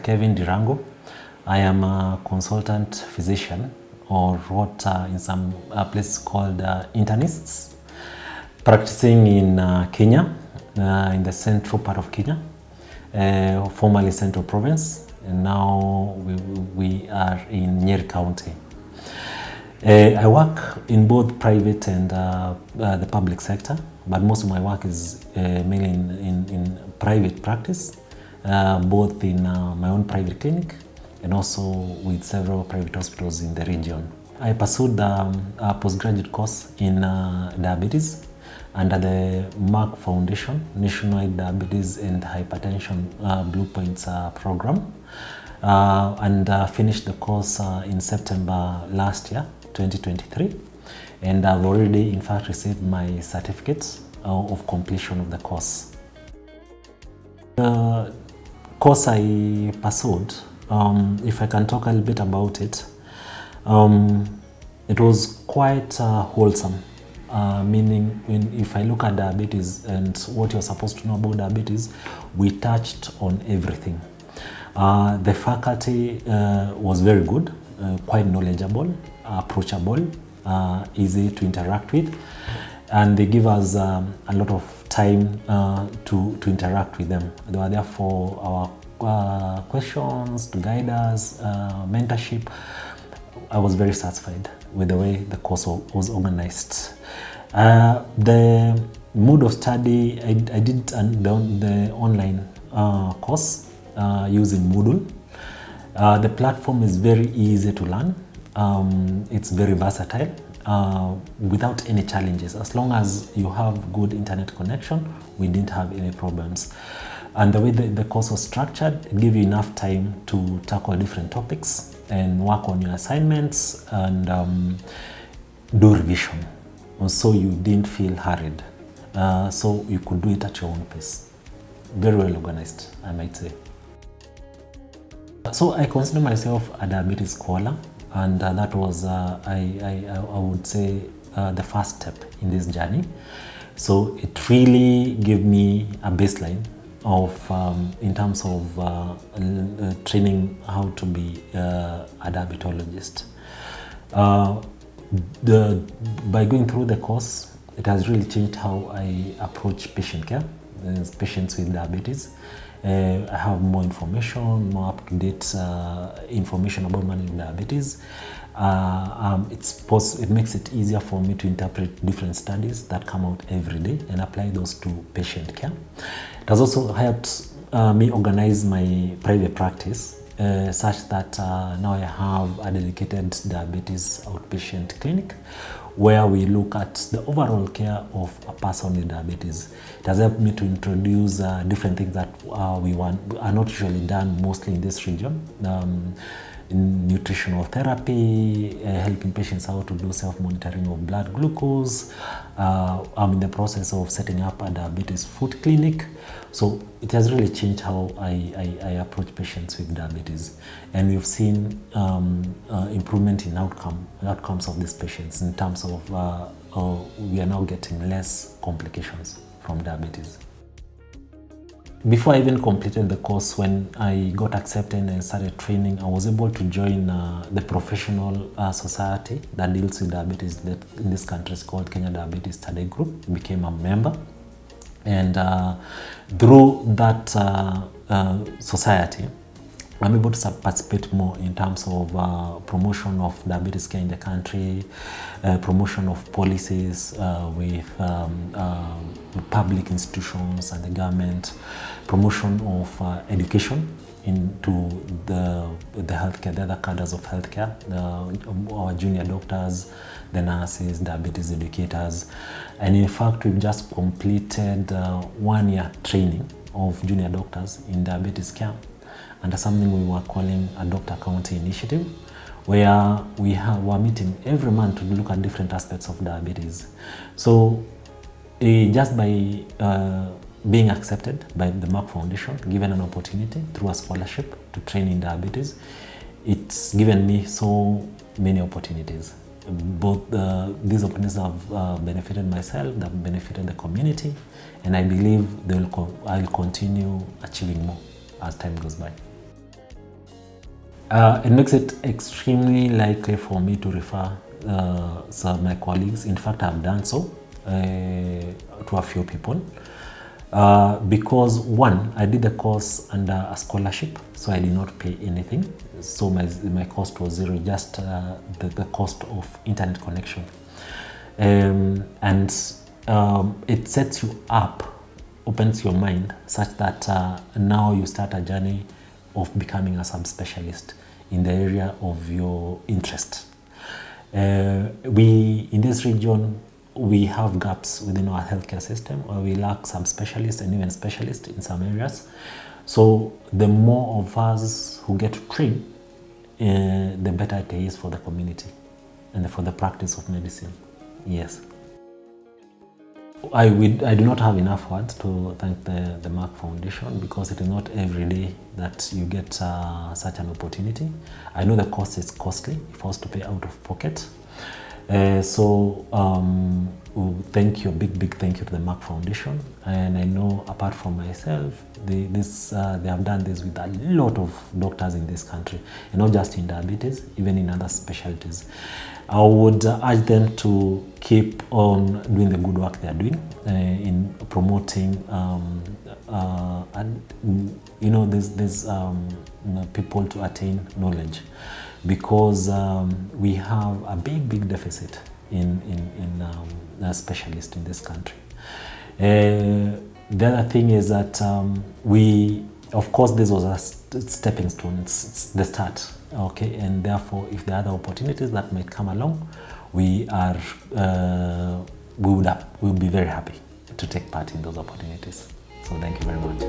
Kevin Ndirangu. I am a consultant physician, or what in some places called internists, practicing in Kenya, in the central part of Kenya, formerly Central Province, and now we are in Nyeri County. I work in both private and the public sector, but most of my work is mainly in private practice, both in my own private clinic and also with several private hospitals in the region. I pursued a postgraduate course in diabetes under the Merck Foundation Nationwide Diabetes and Hypertension Blueprints program, and finished the course in September last year, 2023, and I've already in fact received my certificate of completion of the course. The course I pursued, if I can talk a little bit about it, it was quite wholesome, meaning if I look at diabetes and what you're supposed to know about diabetes, we touched on everything. The faculty was very good, quite knowledgeable, approachable, easy to interact with, and they give us a lot of time to interact with them. They were there for our questions, to guide us, mentorship. I was very satisfied with the way the course was organized. The mode of study, I did the online course using Moodle. The platform is very easy to learn. It's very versatile, without any challenges. As long as you have good internet connection, we didn't have any problems. And the way the course was structured, it gave you enough time to tackle different topics and work on your assignments and do revision. So you didn't feel hurried. So you could do it at your own pace. Very well organized, I might say. So I consider myself a diabetes scholar, and that was, I would say, the first step in this journey. So it really gave me a baseline of, in terms of training how to be a diabetologist. By going through the course, it has really changed how I approach patient care, patients with diabetes. I have more information, more up-to-date information about managing diabetes. It makes it easier for me to interpret different studies that come out every day and apply those to patient care. It has also helped me organize my private practice such that now I have a dedicated diabetes outpatient clinic where we look at the overall care of a person with diabetes. It has helped me to introduce different things that are not usually done mostly in this region. In nutritional therapy, helping patients how to do self-monitoring of blood glucose. I'm in the process of setting up a diabetes food clinic. So it has really changed how I approach patients with diabetes. And we've seen improvement in outcomes of these patients in terms of we are now getting less complications from diabetes. Before I even completed the course, when I got accepted and started training, I was able to join the professional society that deals with diabetes that in this country is called Kenya Diabetes Study Group. I became a member, and through that society, I'm able to participate more in terms of promotion of diabetes care in the country, promotion of policies with public institutions and the government, promotion of education into the healthcare, the other cadres of healthcare, our junior doctors, the nurses, diabetes educators. And in fact, we've just completed 1 year training of junior doctors in diabetes care under something we were calling a Doctor County Initiative, where we're meeting every month to look at different aspects of diabetes. So just by being accepted by the Merck Foundation, given an opportunity through a scholarship to train in diabetes, it's given me so many opportunities. Both these opportunities have benefited myself, they have benefited the community, and I believe I'll continue achieving more as time goes by. It makes it extremely likely for me to refer some of my colleagues. In fact, I've done so to a few people. Because one, I did the course under a scholarship, so I did not pay anything. So my cost was zero, just the cost of internet connection. And it sets you up, opens your mind such that now you start a journey of becoming a subspecialist in the area of your interest. We, in this region, we have gaps within our healthcare system, or we lack some specialists and even specialists in some areas. So the more of us who get to train, the better it is for the community and for the practice of medicine. Yes. I do not have enough words to thank the Merck Foundation, because it is not every day that you get such an opportunity. I know the cost is costly if I was to pay out of pocket. Thank you, big thank you to the Merck Foundation. And I know, apart from myself, they have done this with a lot of doctors in this country, and not just in diabetes, even in other specialties. I would urge them to keep on doing the good work they are doing in promoting, there's people to attain knowledge, because we have a big deficit in specialists in this country. The other thing is that of course, this was a stepping stone, it's the start, okay, and therefore, if there are other opportunities that might come along, we would be very happy to take part in those opportunities. So thank you very much.